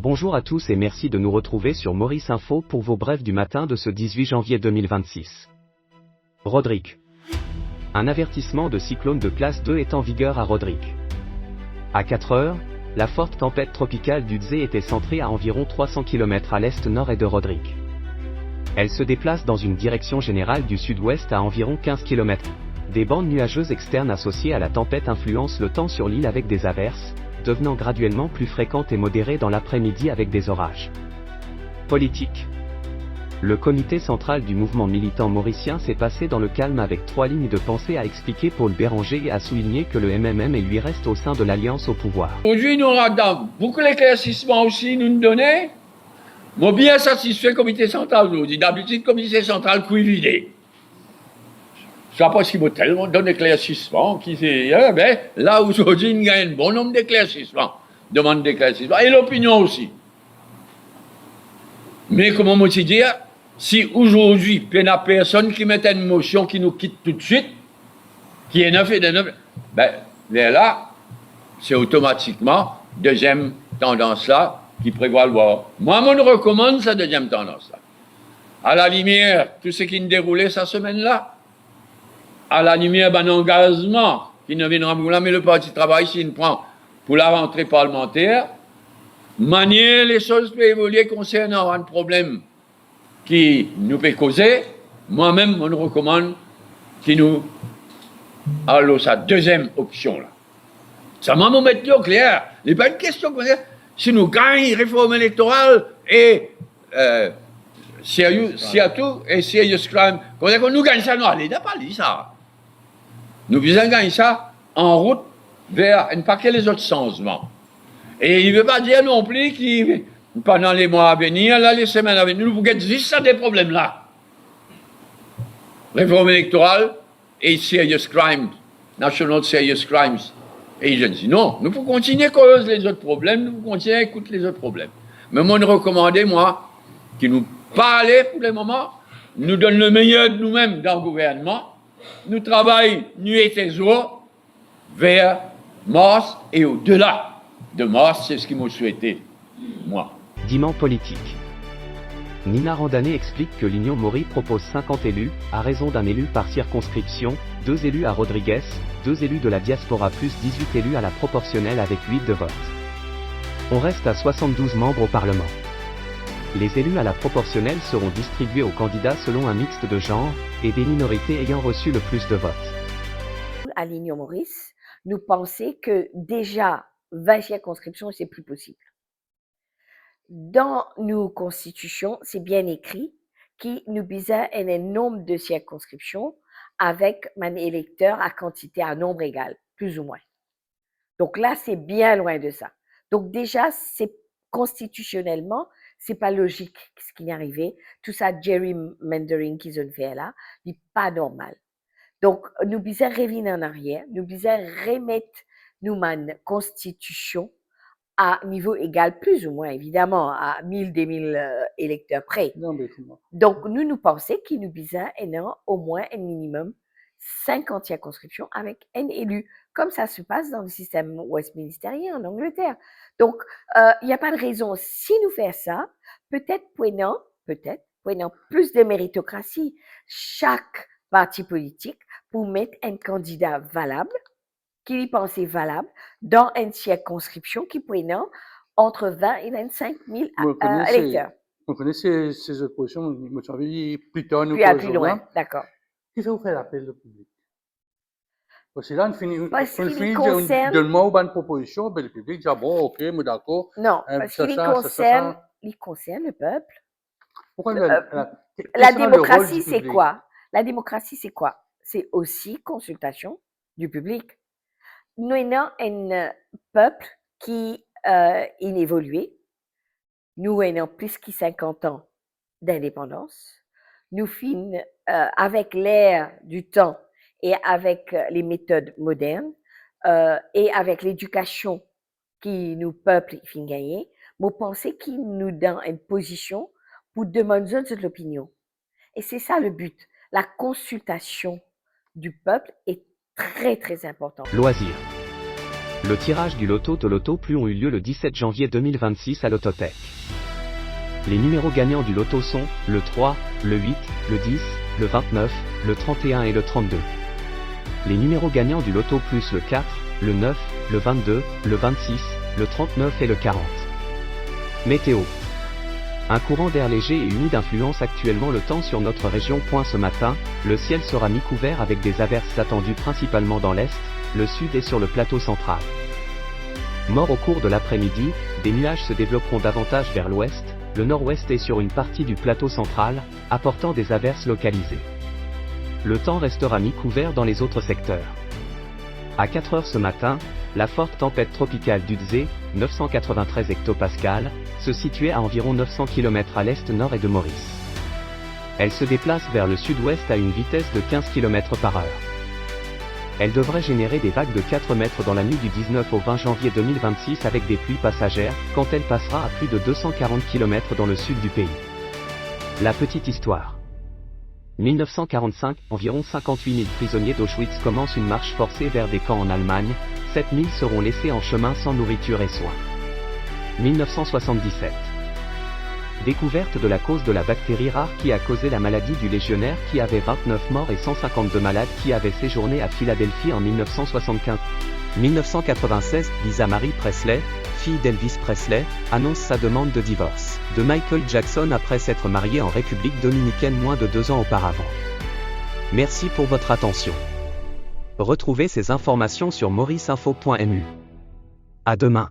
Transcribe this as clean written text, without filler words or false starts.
Bonjour à tous et merci de nous retrouver sur Maurice Info pour vos brèves du matin de ce 18 janvier 2026. Roderick. Un avertissement de cyclone de classe 2 est en vigueur à Roderick. À 4 heures, la forte tempête tropicale Dudzé était centrée à environ 300 km à l'est-nord de Roderick. Elle se déplace dans une direction générale du sud-ouest à environ 15 km. Des bandes nuageuses externes associées à la tempête influencent le temps sur l'île avec des averses, devenant graduellement plus fréquentes et modérées dans l'après-midi avec des orages. Politique. Le comité central du mouvement militant mauricien s'est passé dans le calme avec 3 lignes de pensée à expliquer Paul Béranger et a souligné que le MMM et lui reste au sein de l'Alliance au pouvoir. Aujourd'hui, nous avons beaucoup d'éclaircissements aussi nous donner. Moi, bien satisfait comité central aujourd'hui. D'habitude, comité central cuividé. Je ne sais pas s'il m'a tellement donné d'éclaircissements qui c'est. Ben, là, aujourd'hui, il y a un bon nombre d'éclaircissements. Demande d'éclaircissements. Et l'opinion aussi. Mais comment moi te dire, si aujourd'hui, il n'y a personne qui mette une motion qui nous quitte tout de suite, qui est 9 et de 9, ben, là, c'est automatiquement deuxième tendance là qui prévoit le voir. Moi, je recommande cette deuxième tendance là. À la lumière, tout ce qui nous déroulait cette semaine-là, à la lumière d'un engagement qui ne viendra pas, mais le Parti du travail, s'il prend pour la rentrée parlementaire, manier les choses peut évoluer concernant un problème qui nous peut causer, moi-même, je recommande qu'il nous allons sa deuxième option là. Ça m'a mis au clair. Il n'est pas une question qu'on si nous gagnons réforme électorale et Seattle et serious crime, qu'on nous gagne ça, non, il n'a pas dit ça. Nous visons gagner ça en route vers un paquet les autres changements. Et il ne veut pas dire non plus qu'il, pendant les mois à venir, là, les semaines à venir, nous vous juste ça des problèmes là. Réforme électorale et serious crimes, National Serious Crimes Agency. Non, nous pouvons continuer à causer les autres problèmes, nous pouvons continuer à écouter les autres problèmes. Mais moi, je recommande, moi, qui nous parle pour le moment, nous donne le meilleur de nous-mêmes dans le gouvernement, nous travaillons nuit et jour vers Mars et au-delà de Mars, c'est ce qu'ils m'ont souhaité, moi. Diman politique. Nina Randané explique que l'Union Maury propose 50 élus, à raison d'un élu par circonscription, 2 élus à Rodrigues, 2 élus de la diaspora plus 18 élus à la proportionnelle avec 8 de vote. On reste à 72 membres au Parlement. Les élus à la proportionnelle seront distribués aux candidats selon un mixte de genre, et des minorités ayant reçu le plus de votes. À l'Union Maurice, nous pensons que déjà 20 circonscriptions, c'est plus possible. Dans nos constitutions, c'est bien écrit qui nous besoin un nombre de circonscriptions avec un électeur à quantité à nombre égal, plus ou moins. Donc là, c'est bien loin de ça. Donc déjà, c'est constitutionnellement, c'est pas logique ce qui est arrivé. Tout ça gerrymandering qu'ils ont fait là, n'est pas normal. Donc, nous besoin revenir en arrière, nous besoin remettre nous constitution à niveau égal, plus ou moins, évidemment, à 1000, 2000 électeurs près. Non, mais Donc, nous pensons qu'il nous besoin au moins un minimum 50 circonscriptions avec un élu, comme ça se passe dans le système westminsterien en Angleterre. Donc, il n'y a pas de raison, si nous faisons ça, peut-être plus de méritocratie, chaque parti politique pour mettre un candidat valable, qui lui pensait valable, dans une circonscription qui prenait entre 20 et 25 000 électeurs. Vous connaissez ces oppositions, me semble plus tard, nous Puis plus loin, d'accord. Qui fait vous faire appel au public? Parce que là, on finit concerne... de mot bonne proposition, ben, le public dit, ah bon, ok, mais d'accord. Non, parce qu'il concerne le peuple. Pourquoi la démocratie, c'est quoi? La démocratie, c'est quoi? C'est aussi consultation du public. Nous avons un peuple qui est évolué. Nous avons plus de 50 ans d'indépendance. Nous finissons avec l'ère du temps et avec les méthodes modernes et avec l'éducation qui nous peuple finit gagner. Moi, pensez qu'il nous donne une position pour demander de l'opinion. Et c'est ça le but. La consultation du peuple est très, très importante. Loisirs. Le tirage du loto de Loto Plus ont eu lieu le 17 janvier 2026 à l'Autotech. Les numéros gagnants du loto sont le 3, le 8, le 10, le 29, le 31 et le 32. Les numéros gagnants du Loto Plus le 4, le 9, le 22, le 26, le 39 et le 40. Météo. Un courant d'air léger et humide influence actuellement le temps sur notre région. Ce matin, le ciel sera mi-couvert avec des averses attendues principalement dans l'est, le sud et sur le plateau central. Mort au cours de l'après-midi, des nuages se développeront davantage vers l'ouest, le nord-ouest et sur une partie du plateau central, apportant des averses localisées. Le temps restera mi-couvert dans les autres secteurs. À 4 heures ce matin, la forte tempête tropicale d'Udzé, 993 hectopascales, se situait à environ 900 km à l'est-nord et de Maurice. Elle se déplace vers le sud-ouest à une vitesse de 15 km par heure. Elle devrait générer des vagues de 4 mètres dans la nuit du 19 au 20 janvier 2026 avec des pluies passagères, quand elle passera à plus de 240 km dans le sud du pays. La petite histoire. 1945, environ 58 000 prisonniers d'Auschwitz commencent une marche forcée vers des camps en Allemagne, 7 000 seront laissés en chemin sans nourriture et soins. 1977. Découverte de la cause de la bactérie rare qui a causé la maladie du légionnaire qui avait 29 morts et 152 malades qui avaient séjourné à Philadelphie en 1975. 1996, Lisa Marie Presley, fille d'Elvis Presley, annonce sa demande de divorce de Michael Jackson après s'être mariée en République dominicaine moins de 2 ans auparavant. Merci pour votre attention. Retrouvez ces informations sur mauriceinfo.mu. À demain.